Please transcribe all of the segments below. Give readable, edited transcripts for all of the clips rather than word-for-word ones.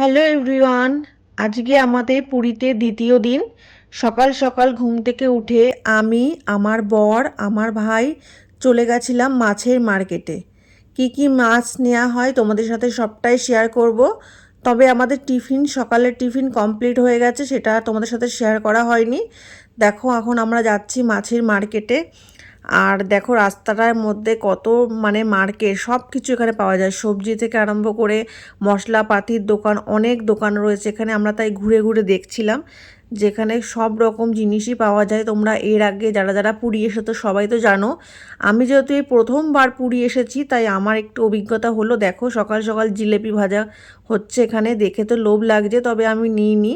Hello everyone. আজকে আমাদের পুরীতে দ্বিতীয় দিন। সকাল সকাল ঘুম থেকে উঠে আমি, আমার বর, আমার ভাই চলে গেছিলাম মাছের মার্কেটে। কি কি মাছ নেওয়া হয় তোমাদের সাথে সবটাই শেয়ার করব। তবে আমাদের সকালের টিফিন কমপ্লিট হয়ে গেছে, সেটা তোমাদের সাথে শেয়ার করা হয়নি। দেখো এখন আমরা যাচ্ছি মাছের মার্কেটে। আর দেখো রাস্তাটার মধ্যে কত মার্কেট, সব কিছু এখানে পাওয়া যায়, সবজি থেকে আরম্ভ করে মশলাপাতির দোকান, অনেক দোকান রয়েছে এখানে। আমরা তাই ঘুরে ঘুরে দেখছিলাম যেখানে সব রকম জিনিসই পাওয়া যায়। তোমরা এর আগে যারা যারা পুরী এসেছো সবাই তো জানো। আমি যেহেতু এই প্রথমবার পুরী এসেছি তাই আমার একটু অভিজ্ঞতা হলো। দেখো সকাল সকাল জিলেপি ভাজা হচ্ছে এখানে, দেখে তো লোভ লাগছে, তবে আমি নিইনি।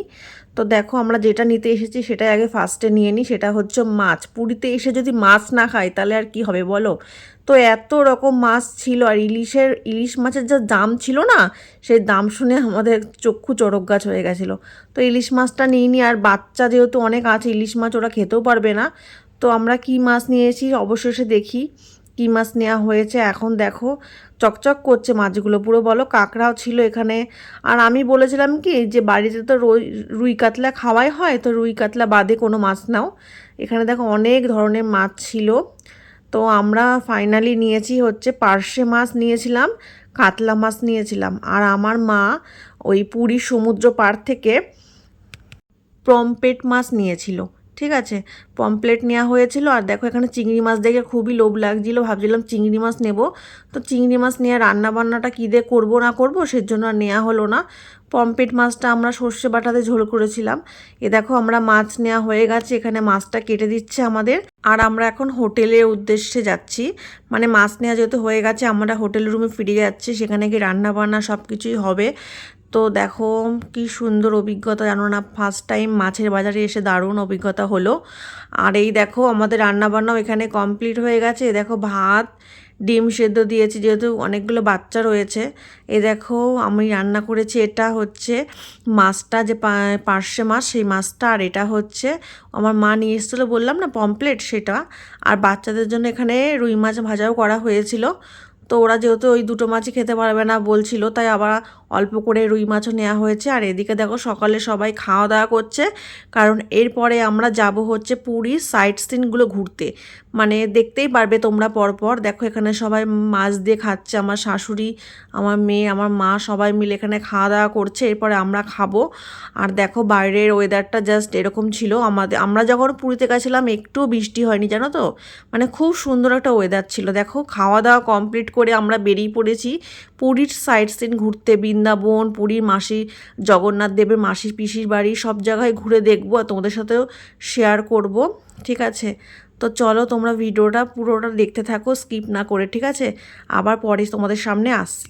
তো দেখো আমরা যেটা নিতে এসেছি সেটাই আগে ফার্স্টে নিয়ে নিই, সেটা হচ্ছে মাছ। পুরীতে এসে যদি মাছ না খাই তাহলে আর কি হবে বলো। তো এত রকম মাছ ছিল, আর ইলিশ মাছের যা দাম ছিল না, সেই দাম শুনে আমাদের চক্ষু চড়ক গাছ হয়ে গেছিলো। তো ইলিশ মাছটা নিয়ে নিই, আর বাচ্চা যেহেতু অনেক আছে, ইলিশ মাছ ওরা খেতেও পারবে না। তো আমরা কি মাছ নিয়েছি অবশেষে দেখি কি মাছ নেওয়া হয়েছে। এখন দেখো চকচক করছে মাছগুলো পুরো, বলো কাঁকড়াও ছিল এখানে। আর আমি বলেছিলাম কি যে বাড়িতে তো রুই কাতলা খাওয়াই হয়, তো রুই কাতলা বাদে কোনো মাছ নাও। এখানে দেখো অনেক ধরনের মাছ ছিল। তো আমরা ফাইনালি নিয়েছি হচ্ছে পার্শে মাছ নিয়েছিলাম, কাতলা মাছ নিয়েছিলাম। আর আমার মা ওই পুরী সমুদ্র পাড় থেকে পমফ্রেট মাছ নিয়েছিল। ঠিক আছে, পমফ্রেট নেওয়া হয়েছিল। আর দেখো এখানে চিংড়ি মাছ দেখে খুবই লোভ লাগছিল, ভাবছিলাম চিংড়ি মাছ নেব। তো চিংড়ি মাছ নিয়ে রান্না বান্নাটা কী দিয়ে করবো না করবো, সেজন্য আর নেওয়া হলো না। পমফ্রেট মাছটা আমরা সর্ষে বাটাতে ঝোল করেছিলাম। এ দেখো আমরা মাছ নেওয়া হয়ে গেছে, এখানে মাছটা কেটে দিচ্ছে আমাদের। আর আমরা এখন হোটেলের উদ্দেশ্যে যাচ্ছি, মাছ নেওয়া যেহেতু হয়ে গেছে আমরা হোটেল রুমে ফিরে যাচ্ছি, সেখানে গিয়ে রান্না বান্না সব কিছুই হবে। তো দেখো কি সুন্দর অভিজ্ঞতা, জানো না, ফার্স্ট টাইম মাছের বাজারে এসে দারুণ অভিজ্ঞতা হলো। আর এই দেখো আমাদের রান্নাবান্নাও এখানে কমপ্লিট হয়ে গেছে। দেখো ভাত, ডিম সেদ্ধ দিয়েছি যেহেতু অনেকগুলো বাচ্চা রয়েছে। এই দেখো আমি রান্না করেছি, এটা হচ্ছে মাছটা যে পার্শে মাছ, সেই মাছটা। আর এটা হচ্ছে আমার মা নিয়ে এসেছিলো বললাম না পমফ্রেট, সেটা। আর বাচ্চাদের জন্য এখানে রুই মাছ ভাজাও করা হয়েছিল। তো ওরা যেহেতু ওই দুটো মাছই খেতে পারবে না বলছিল, তাই আবার অল্প করে রুই মাছও নেওয়া হয়েছে। আর এদিকে দেখো সকালে সবাই খাওয়া দাওয়া করছে, কারণ এরপরে আমরা যাব হচ্ছে পুরীর সাইট সিনগুলো ঘুরতে। দেখতেই পারবে তোমরা পরপর। দেখো এখানে সবাই মাছ দিয়ে খাচ্ছে, আমার শাশুড়ি, আমার মেয়ে, আমার মা সবাই মিলে এখানে খাওয়া দাওয়া করছে, এরপরে আমরা খাবো। আর দেখো বাইরের ওয়েদারটা জাস্ট এরকম ছিল। আমরা যখন পুরীতে গেছিলাম একটুও বৃষ্টি হয়নি, জানো তো, খুব সুন্দর একটা ওয়েদার ছিল। দেখো খাওয়া দাওয়া কমপ্লিট করে আমরা বেরিয়ে পড়েছি পুরীর সাইট সিন ঘুরতে। বৃন্দাবন, পুরীর মাসি জগন্নাথ দেবের মাসির পিসির বাড়ি, সব জায়গায় ঘুরে দেখবো আর তোমাদের সাথেও শেয়ার করব। ঠিক আছে, তো চলো তোমরা ভিডিওটা পুরোটা দেখতে থাকো স্কিপ না করে। ঠিক আছে, আবার পরে তোমাদের সামনে আসছি।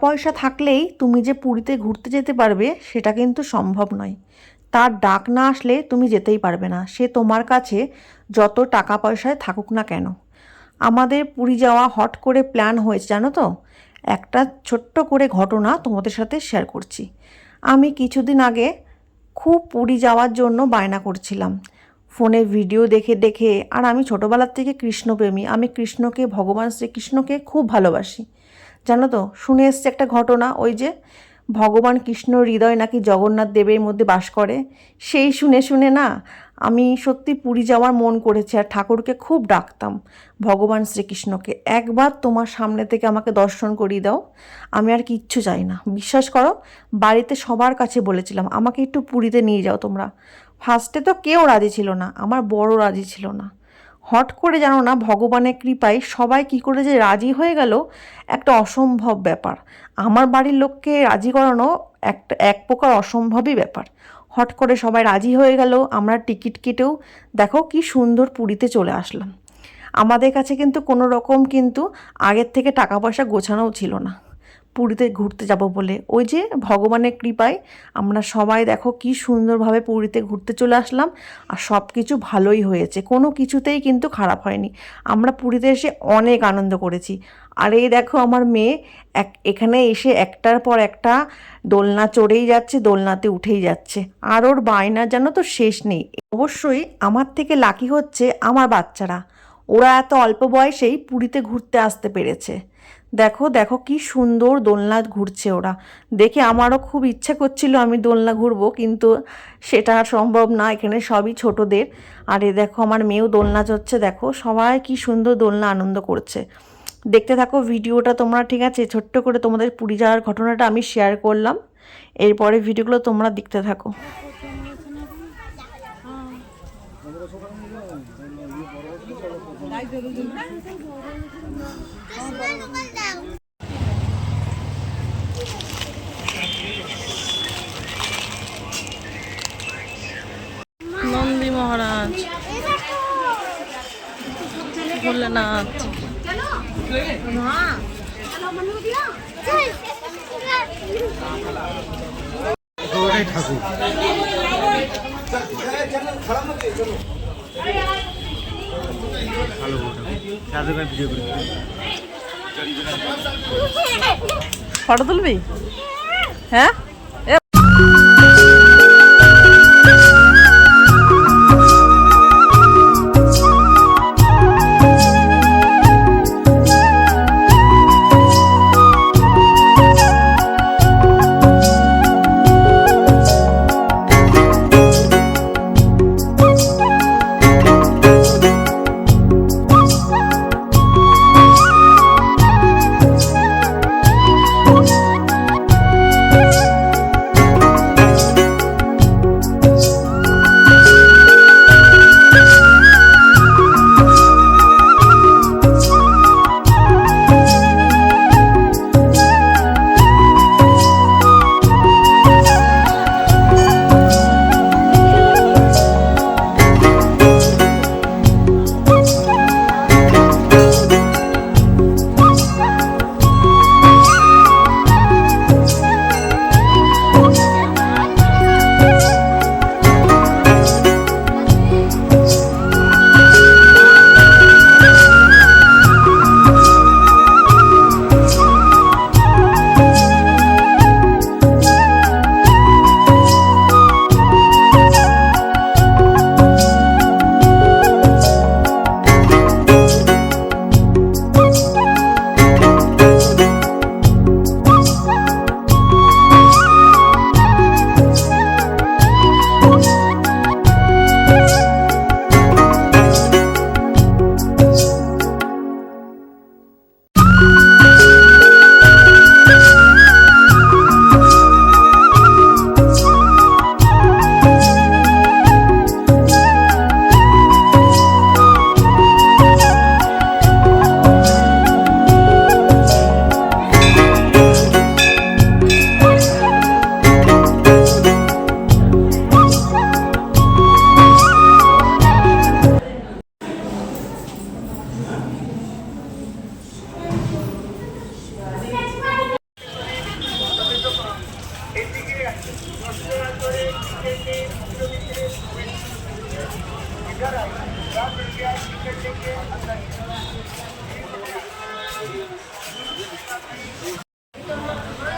পয়সা থাকলেই তুমি যে পুরীতে ঘুরতে যেতে পারবে সেটা কিন্তু সম্ভব নয়। তার ডাক না আসলে তুমি যেতেই পারবে না, সে তোমার কাছে যত টাকা পয়সায় থাকুক না কেন। আমাদের পুরী যাওয়া হট করে প্ল্যান হয়েছে জানো তো। একটা ছোট্ট করে ঘটনা তোমাদের সাথে শেয়ার করছি। আমি কিছুদিন আগে খুব পুরী যাওয়ার জন্য বায়না করছিলাম, ফোনে ভিডিও দেখে দেখে। আর আমি ছোটোবেলার থেকে কৃষ্ণপ্রেমী, আমি কৃষ্ণকে, ভগবান শ্রীকৃষ্ণকে খুব ভালোবাসি জানো তো। শুনে এসছে একটা ঘটনা, ওই যে ভগবান কৃষ্ণ হৃদয় নাকি জগন্নাথ দেবের মধ্যে বাস করে। সেই শুনে শুনে না আমি সত্যি পুরী যাওয়ার মন করেছে, আর ঠাকুরকে খুব ডাকতাম, ভগবান শ্রীকৃষ্ণকে, একবার তোমার সামনে থেকে আমাকে দর্শন করিয়ে দাও, আমি আর কিচ্ছু চাই না। বিশ্বাস করো, বাড়িতে সবার কাছে বলেছিলাম আমাকে একটু পুরীতে নিয়ে যাও তোমরা। ফার্স্টে তো কেউ রাজি ছিল না, আমার বড় রাজি ছিল না। হট করে জানো না ভগবানের কৃপায় সবাই কি করে যে রাজি হয়ে গেল, একটা অসম্ভব ব্যাপার। আমার বাড়ির লোককে রাজি করানো এক প্রকার অসম্ভবই ব্যাপার। হট করে সবাই রাজি হয়ে গেল, আমরা টিকিট কেটেও দেখো কি সুন্দর পুরীতে চলে আসলাম। আমাদের কাছে কিন্তু কোনো রকম কিন্তু আগের থেকে টাকা পয়সা গোছানোও ছিল না পুরীতে ঘুরতে যাব বলে। ওই যে ভগবানের কৃপায় আমরা সবাই দেখো কি সুন্দরভাবে পুরীতে ঘুরতে চলে আসলাম, আর সব কিছু ভালোই হয়েছে, কোনো কিছুতেই কিন্তু খারাপ হয়নি। আমরা পুরীতে এসে অনেক আনন্দ করেছি। আর এই দেখো আমার মেয়ে এখানে এসে একটার পর একটা দোলনা চড়েই যাচ্ছে, দোলনাতে উঠেই যাচ্ছে, আর ওর বায়না যেন তো শেষ নেই। অবশ্যই আমার থেকে লাকি হচ্ছে আমার বাচ্চারা, ওরা এত অল্প বয়সেই পুরীতে ঘুরতে আসতে পেরেছে। দেখো দেখো কি সুন্দর দোলনা ঘুরছে ওরা, দেখে আমারও খুব ইচ্ছা করছিল আমি দোলনা ঘুরবো, কিন্তু সেটা আর সম্ভব না, এখানে সবই ছোটদের। আর এ দেখো আমার মেয়েও দোলনা চড়ছে, দেখো সবাই কি সুন্দর দোলনা আনন্দ করছে। দেখতে থাকো ভিডিওটা তোমরা, ঠিক আছে। ছোট্ট করে তোমাদের পুরী যাওয়ার ঘটনাটা আমি শেয়ার করলাম, এরপরে ভিডিওগুলো তোমরা দেখতে থাকো। নন্দী মহারাজ, ভোলেনাথ, ঠাকুর ফটো তুলবি? হ্যাঁ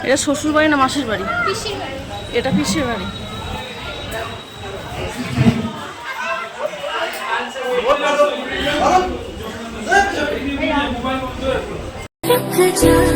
এটা শ্বশুর বাড়ি না মাসির বাড়ি? এটা পিসির বাড়ি। Just